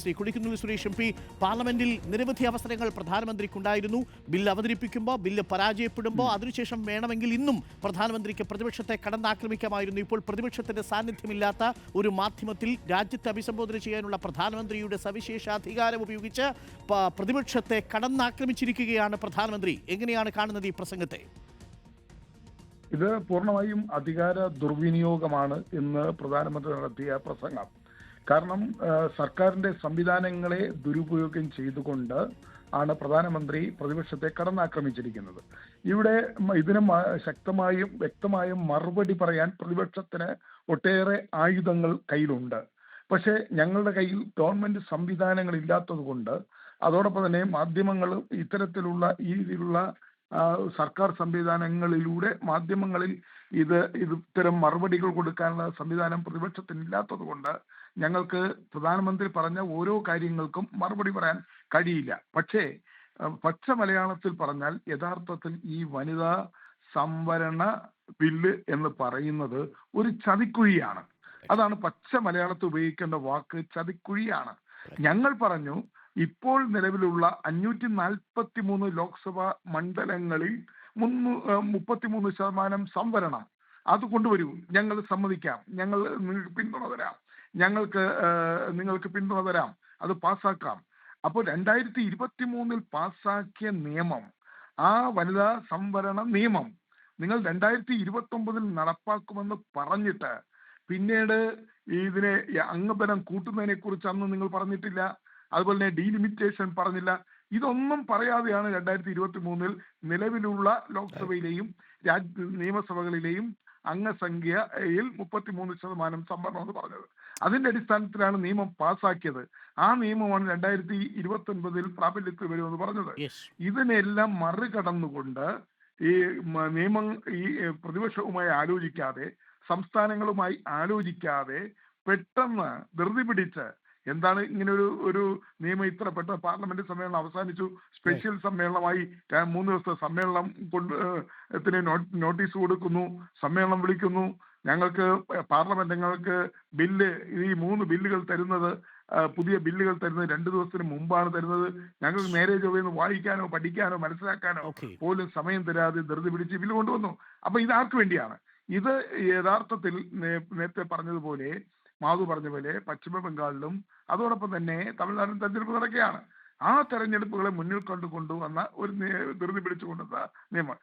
Shri Kodikunnil Suresh M P പാർലമെന്റിൽ നിരവധി അവസരങ്ങൾ പ്രധാനമന്ത്രിക്കുണ്ടായിരുന്നു. ബില്ല് അവതരിപ്പിക്കുമ്പോൾ, ബില്ല് പരാജയപ്പെടുമ്പോൾ, അതിനുശേഷം വേണമെങ്കിൽ ഇന്നും പ്രധാനമന്ത്രിക്ക് പ്രതിപക്ഷത്തെ കടന്നാക്രമിക്കാമായിരുന്നു. ഇപ്പോൾ പ്രതിപക്ഷത്തിന്റെ സാന്നിധ്യമില്ലാത്ത ഒരു മാധ്യമത്തിൽ രാജ്യത്തെ അഭിസംബോധന ചെയ്യാനുള്ള പ്രധാനമന്ത്രിയുടെ സവിശേഷ അധികാരം ഉപയോഗിച്ച് പ്രതിപക്ഷത്തെ കടന്നാക്രമിച്ചിരിക്കുകയാണ് പ്രധാനമന്ത്രി. എങ്ങനെയാണ് കാണുന്നത് ഈ പ്രസംഗത്തെ? ഇത് പൂർണ്ണമായും അധികാര ദുർവിനിയോഗമാണ് ഇന്ന് പ്രധാനമന്ത്രി നടത്തിയ പ്രസംഗം. കാരണം സർക്കാരിന്റെ സംവിധാനങ്ങളെ ദുരുപയോഗം ചെയ്തുകൊണ്ട് ആണ് പ്രധാനമന്ത്രി പ്രതിപക്ഷത്തെ കടന്നാക്രമിച്ചിരിക്കുന്നത്. ഇവിടെ ഇതിന് ശക്തമായും വ്യക്തമായും മറുപടി പറയാൻ പ്രതിപക്ഷത്തിന് ഒട്ടേറെ ആയുധങ്ങൾ കയ്യിലുണ്ട്. പക്ഷേ ഞങ്ങളുടെ കയ്യിൽ ഗവൺമെന്റ് സംവിധാനങ്ങൾ ഇല്ലാത്തത് കൊണ്ട്, അതോടൊപ്പം തന്നെ മാധ്യമങ്ങൾ ഇത്തരത്തിലുള്ള ഈ രീതിയിലുള്ള സർക്കാർ സംവിധാനങ്ങളിലൂടെ മാധ്യമങ്ങളിൽ ഇത്തരം മറുപടികൾ കൊടുക്കാനുള്ള സംവിധാനം പ്രതിപക്ഷത്തിന് ഇല്ലാത്തത് കൊണ്ട് ഞങ്ങൾക്ക് പ്രധാനമന്ത്രി പറഞ്ഞ ഓരോ കാര്യങ്ങൾക്കും മറുപടി പറയാൻ കഴിയില്ല. പക്ഷേ പച്ച മലയാളത്തിൽ പറഞ്ഞാൽ യഥാർത്ഥത്തിൽ ഈ വനിതാ സംവരണ ബില്ല് എന്ന് പറയുന്നത് ഒരു ചതിക്കുഴിയാണ്. അതാണ് പച്ച മലയാളത്തിൽ ഉപയോഗിക്കേണ്ട വാക്ക്, ചതിക്കുഴിയാണ്. ഞങ്ങൾ പറഞ്ഞു, ഇപ്പോൾ നിലവിലുള്ള 543 ലോക്സഭാ മണ്ഡലങ്ങളിൽ 33% സംവരണം അത് കൊണ്ടുവരൂ, ഞങ്ങൾ സമ്മതിക്കാം, ഞങ്ങൾ നിങ്ങൾക്ക് പിന്തുണ തരാം, നിങ്ങൾക്ക് പിന്തുണ തരാം, അത് പാസ്സാക്കാം. അപ്പോൾ 2023 പാസ്സാക്കിയ നിയമം, ആ വനിതാ സംവരണ നിയമം നിങ്ങൾ 2029 നടപ്പാക്കുമെന്ന് പറഞ്ഞിട്ട് പിന്നീട് ഇതിനെ അംഗബലം കൂട്ടുന്നതിനെ കുറിച്ച് അന്ന് നിങ്ങൾ പറഞ്ഞിട്ടില്ല. അതുപോലെ തന്നെ ഡീലിമിറ്റേഷൻ പറഞ്ഞില്ല. ഇതൊന്നും പറയാതെയാണ് 2023 നിലവിലുള്ള ലോക്സഭയിലെയും നിയമസഭകളിലെയും അംഗസംഖ്യയിൽ 33% സംവരണം എന്ന് പറഞ്ഞത്. അതിന്റെ അടിസ്ഥാനത്തിലാണ് നിയമം പാസ്സാക്കിയത്. ആ നിയമമാണ് 2029 പ്രാബല്യത്തിൽ വരുമെന്ന് പറഞ്ഞത്. ഇതിനെല്ലാം മറികടന്നുകൊണ്ട് ഈ നിയമം ഈ പ്രതിപക്ഷവുമായി ആലോചിക്കാതെ, സംസ്ഥാനങ്ങളുമായി ആലോചിക്കാതെ പെട്ടെന്ന് ധൃതി പിടിച്ച്, എന്താണ് ഇങ്ങനെ ഒരു നിയമം ഇത്ര പെട്ടെന്ന് പാർലമെന്റ് സമ്മേളനം അവസാനിച്ചു, സ്പെഷ്യൽ സമ്മേളനമായി 3 ദിവസത്തെ സമ്മേളനം നോട്ടീസ് കൊടുക്കുന്നു, സമ്മേളനം വിളിക്കുന്നു. പാർലമെന്റ് ഞങ്ങൾക്ക് ഈ 3 ബില്ലുകൾ തരുന്നത്, പുതിയ ബില്ലുകൾ തരുന്നത് 2 ദിവസത്തിന് മുമ്പാണ് തരുന്നത്. ഞങ്ങൾക്ക് നേരെ ചൊവ്വയെന്ന് വായിക്കാനോ പഠിക്കാനോ മനസ്സിലാക്കാനോ പോലും സമയം തരാതെ ധൃതി പിടിച്ച് ബില്ല് കൊണ്ടുവന്നു. അപ്പൊ ഇതാർക്ക് വേണ്ടിയാണ്? ഇത് യഥാർത്ഥത്തിൽ നേരത്തെ പറഞ്ഞതുപോലെ, മാധു പറഞ്ഞ പോലെ പശ്ചിമ ബംഗാളിലും അതോടൊപ്പം തന്നെ തമിഴ്നാട്ടിലും തെരഞ്ഞെടുപ്പ് നടക്കുകയാണ്. ആ തെരഞ്ഞെടുപ്പുകളെ മുന്നിൽ കൊണ്ടുവന്ന ഒരു ധൃതി പിടിച്ചു കൊണ്ടുവന്ന നിയമം.